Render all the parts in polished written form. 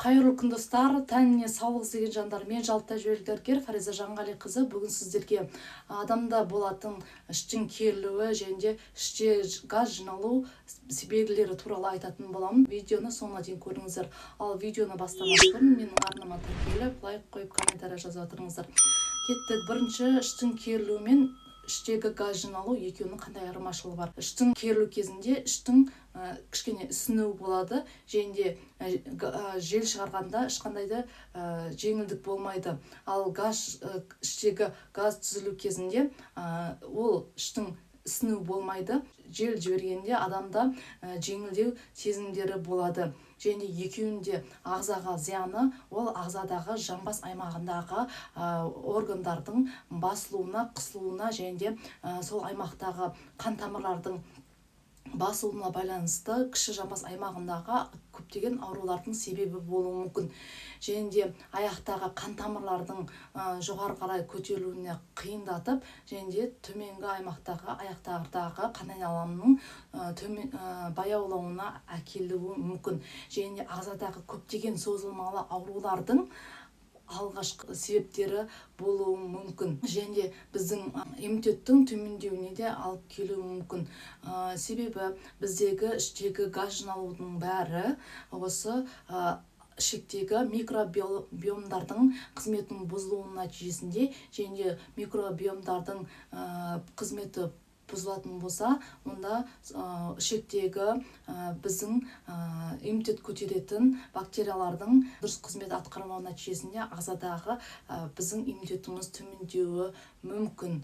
Қайырлы күн достар, тәніне саулық іздеген жандар, мен жалпы тәжірибелік дәрігер Фариза Жанғалиқызы. Бүгін сіздерге адамда болатын іштің керілуі және іште газ жиналу белгілері туралы айтатын боламын. Видеоны соңына дейін көріңіздер. Ал видеоны бастамас бұрын менің арнама тіркеліп, лайк қойып, комментарий жазып отырыңыздар. Кеттік. Бірінші, іштің керілуі мен іштегі газ жиналу екеуінің қандай айырмашылығы бар? Іштің керілу кезінде іштің кішкене ісінуі болады, және жел шығарғанда ешқандай да жеңілдік болмайды. Ал іштегі газ түзілу кезінде ол іштің ісіну болмайды. Жел жібергенде адамда жеңілдеу сезімдері болады. Және екеуінде ағзаға зияны ол ағзадағы жамбас аймағындағы органдардың басылуына, қысылуына және сол аймақтағы қан тамырлардың басылуына байланысты кіші жамбас аймағындағы көптеген аурулардың себебі болуы мүмкін. Және де аяқтағы қан тамырлардың жоғары қарай көтерілуіне қиындатып, және де төменгі аймақтағы аяқтардағы қан айналымының баяулауына әкелуі мүмкін. Және де ағзадағы көптеген созылмалы аурулардың алғашқы себептері болуы мүмкін. Және біздің иммунитеттің төмендеуіне де алып келуі мүмкін. Себебі біздегі іштегі газ жиналудың бәрі осы ішектегі микробиомдардың қызметінің бұзылуының нәтижесінде, және микробиомдардың қызметі бұзылатын болса, онда ішектегі біздің иммунитет көтеретін бактериялардың дұрыс қызмет атқармау нәтижесінде ағзадағы біздің иммунитетіміз төмендеуі мүмкін.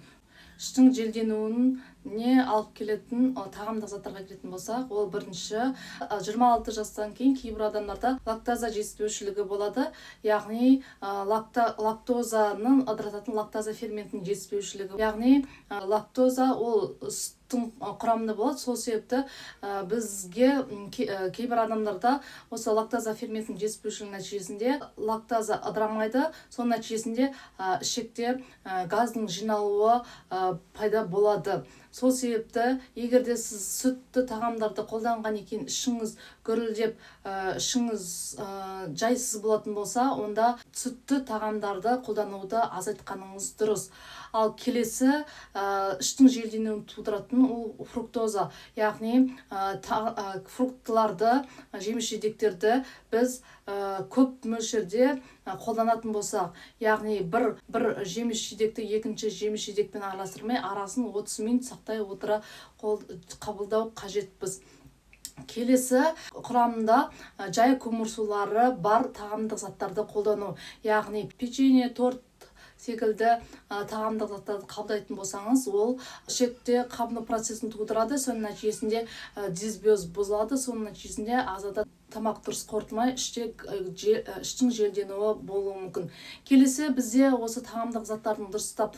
Іштің желденуіне алып келетін тағамдық заттарға келетін болсақ, ол бірінші, 26 жастан кейін кейбір адамдарда лактаза жетіспеушілігі болады. Яғни лактозаның ыдырататын лактаза ферментінің жетіспеушілігі. Яғни лактоза ол құрамында болады. Сол себепті бізге кейбір адамдарда осы лактаза ферментінің жетіспеушілігі нәтижесінде лактаза ыдырамайды. Сол нәтижесінде ішекте газдың жиналуы пайда болады. Сол себепті егерде сіз сүтті тағамдарды қолданған екен, ішіңіз гүрілдеп, ішіңіз жайсыз болатын болса, онда сүтті тағамдарды қолдануды азайтқаныңыз дұрыс. Ал келесі, іштің желденуін тудыратын ол фруктоза. Яғни фруктыларды, жеміс-жидектерді біз көп мөлшерде қолданатын болсақ, яғни бір жеміс-жидекті екінші жеміс-жидекпен араластырмай, арасын 30 минут сақтай отыра қабылдау қажетпіз. Келесі, құрамында жай көмірсулары бар тағамдық заттарды қолдану. Яғни печенье, торт секілді тағамдық заттарды қабылдайтын болсаңыз, ол ішекте қабыну процесін тудырады. Соның нәтижесінде дисбиоз бұзылады. Соның нәтижесінде ағзада тамақ дұрыс қорытылмай, іштің желденуі болуы мүмкін. Келесі, бізде осы тағамдық заттардың дұрыстап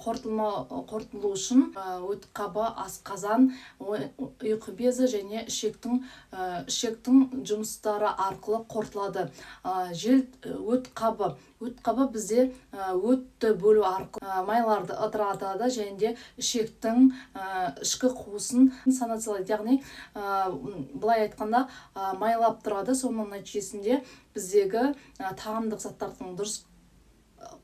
қорытылу үшін өт қабы, асқазан, ұйқы безі және ішектің жұмыстары арқылы қорытылады. Өт қабы бізде өтті бөлу арқылы майларды ыдыратады және де ішектің ішкі қуысын санациялайды. Яғни былай айтқанда майлап тұрады. Соның нәтижесінде біздегі тағамдық заттардың дұрыс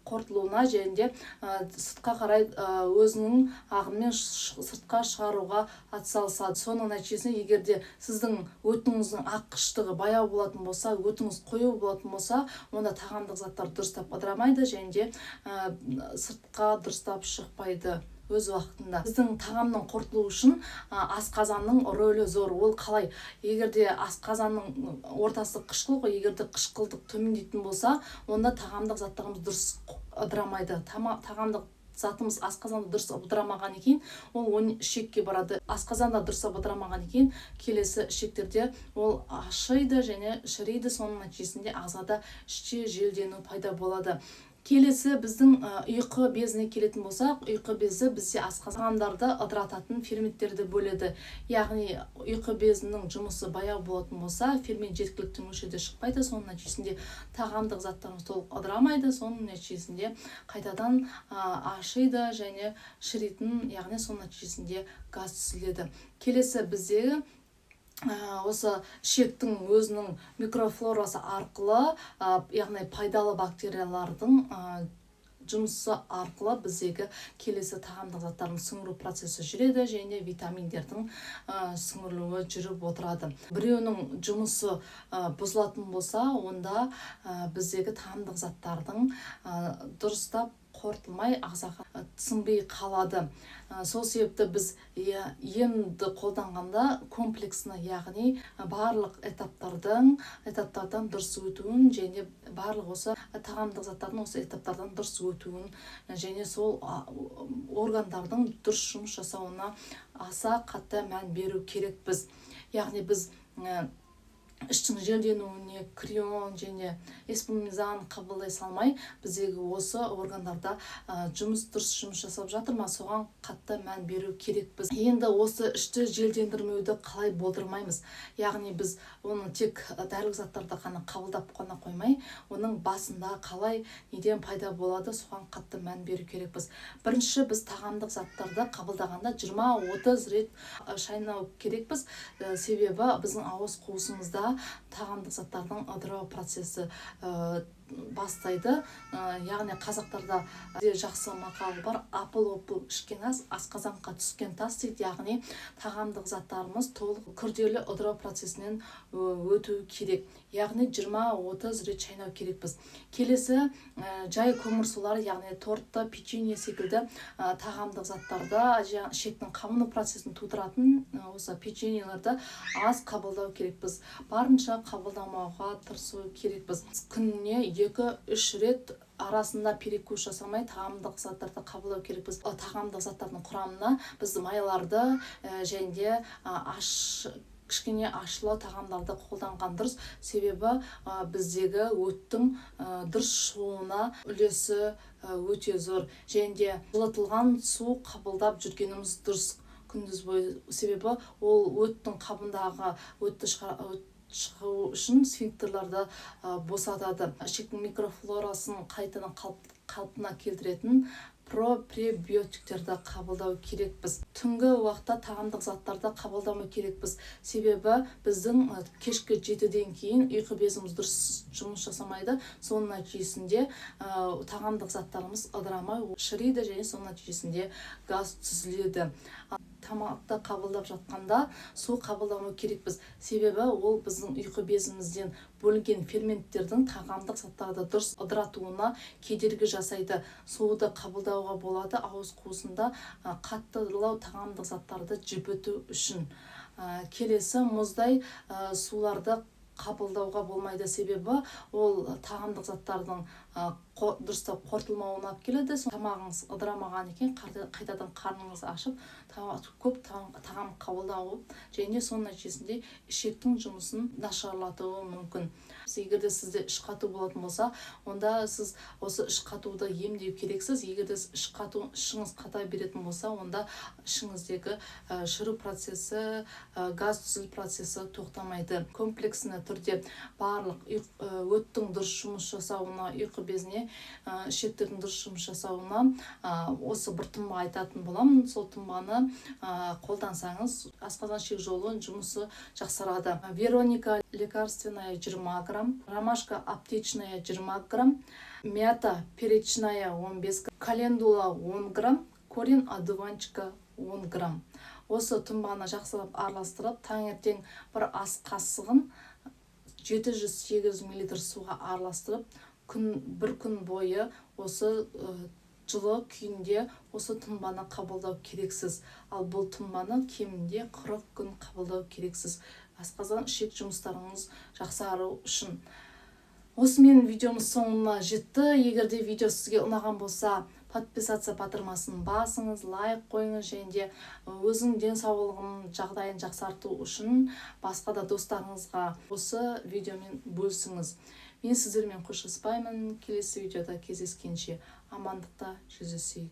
қорытылуына және де сыртқа қарай өзінің ағынымен сыртқа шығаруға атсалысады. Соның нәтижесінде егерде сіздің өтіңіздің аққыштығы баяу болатын болса, өтіңіз қою болатын болса, онда тағамдық заттар дұрыстап ыдырамайды және де сыртқа дұрыстап шықпайды өз уақытында. Біздің тағамның қорытылуы үшін асқазанның рөлі зор. Ол қалай? Егерде асқазанның ортасы қышқыл ғой, егерде қышқылдық төмендейтін болса, онда тағамдық заттарымыз дұрыс ыдырамайды. Тағамдық затымыз асқазанда дұрыс ыдырамаған екен, ол ішекке барады. Асқазанда дұрыс ыдырамаған екен, келесі ішектерде ол ашиды және шіриді. Соның нәтижесінде ағзада іште желдену пайда болады. Келесі, біздің ұйқы безіне келетін болсақ, ұйқы безі бізде асқазандарды ыдырататын ферменттерді бөледі. Яғни ұйқы безінің жұмысы баяу болатын болса, фермент жеткілікті мөлшерде шықпайды. Соның нәтижесінде тағамдық заттарымыз толық ыдырамайды. Соның нәтижесінде қайтадан ашиды және шіритін, яғни соның нәтижесінде газ түзіледі. Келесі, біздегі осы ішектің өзінің микрофлорасы арқылы яғни пайдалы бактериялардың жұмысы арқылы біздегі келесі тағамдық заттардың сіңіру процесі жүреді және витаминдердің сіңірілуі жүріп отырады. Біреуінің жұмысы бұзылатын болса, онда біздегі тағамдық заттардың дұрыстап қорытылмай ағзаға сіңбей қалады. Сол себепті біз емді қолданғанда комплексно, яғни барлық этаптардан дұрыс өтуін және барлық осы тағамдық заттардың осы этаптардан дұрыс өтуін және сол органдардың дұрыс жұмыс жасауына аса қатты мән беру керекпіз. Яғни біз іштің желденуіне крион және эспумизан қабылдай салмай, біздегі осы органдарда дұрыс жұмыс жасап жатыр ма, соған қатты мән беру керекпіз. Енді осы ішті желдендірмеуді қалай болдырмаймыз? Яғни біз оны тек дәрілік заттарды ғана қабылдап қана қоймай, оның басында қалай, неден пайда болады, соған қатты мән беру керекпіз. Бірінші, біз тағамдық заттарды қабылдағанда 20-30 рет шайнау керекпіз. Себебі біздің ауыз қуысымызда тағамдық заттардың ыдырау процесі бастайды. Яғни қазақтарда жақсы мақал бар: апыл-опыл ішкен ас, асқазанға түскен тас дейді. Яғни тағамдық заттарымыз толық күрделі ыдырау процесінен өту керек. Яғни 20-30 рет шайнау керекпіз. Келесі, жай көмір сулары, яғни тортты, печенье секілді тағамдық заттарда ішектің қабыну процесін тудыратын осы печеньелерді аз қабылдау керекпіз. Барынша қабылдамауға тырысу керекпіз. Күніне 2-3 рет арасында перекус жасамай тағамдық заттарды қабылдау керекпіз. Тағамдық заттардың құрамына біз майларды және кішкене ашылы тағамдарды қолданған дұрыс. Себебі біздегі өттің дұрыс шығуына үлесі өте зор. Және жылытылған су қабылдап жүргеніміз дұрыс күндіз бойы. Себебі ол өттің қабындағы өтті шығу үшін сфинктерлерді босатады. Ішектің микрофлорасын қайтадан қалпына келтіретін пробиотиктерді қабылдау керекпіз. Түнгі уақытта тағамдық заттарды қабылдамау керекпіз. Себебі біздің кешкі 7-ден кейін ұйқы безіміз дұрыс жұмыс жасамайды. Соның нәтижесінде тағамдық заттарымыз ыдырамай шіриді және соның нәтижесінде газ түзіледі. Тамақты қабылдап жатқанда су қабылдамау керекпіз. Себебі ол біздің ұйқы безімізден бөлінген ферменттердің тағамдық заттарды дұрыс ыдыратуына кедергі жасайды. Суды қабылдауға болады ауыз қуысында қаттылау тағамдық заттарды жібіту үшін. Келесі, мұздай суларды қабылдауға болмайды. Себебі ол тағамдық заттардың дұрыстап қорытылмауына алып келеді. Тамағыңыз ыдырамаған екен, қайтадан қарныңыз ашып, көп тағам қабылдау және соның нәтижесінде ішектің жұмысын нашарлатуы мүмкін. Егер де сізде іш қату болатын болса, онда сіз осы іш қатуды емдеу керексіз. Егер де ішіңіз қата беретін болса, онда ішіңіздегі шіру процесі, газ түзілу процесі тоқтамайды. Комплексіне түрде барлық өттің дұрыс жұмыс жасауына, ұйқы безіне, ішектердің дұрыс жұмыс жасауына осы бір тұнба айтатын боламын. Сол тұнбаны қолдансаңыз, асқазан ішек жолының жұмысы жақсарады. Вероника лекарственная 20 грамм, ромашка аптечная 20 грамм, мята перечная 15 грамм, календула 10 грамм, корень одуванчика 10 грамм. Осы тұнбаны жақсылап араластырып, таңертең бір ас қасығын 700-800 мл суға араластырып, бір күн бойы осы жылы күйінде осы тұнбаны қабылдау керексіз. Ал бұл тұнбаны кемінде 40 күн қабылдау керексіз. Асқазан ішек жұмыстарыңыз жақсару үшін. Осымен видеомыз соңына жетті. Егер де видео сізге ұнаған болса, подписаться батырмасын басыңыз, лайк қойыңыз және өзің денсаулығының жағдайын жақсарту үшін басқа да достарыңызға осы видеомен бөлісіңіз. Мен сіздермен қоштаспаймын. Келесі видеода кездескенше амандықта жүздесейік.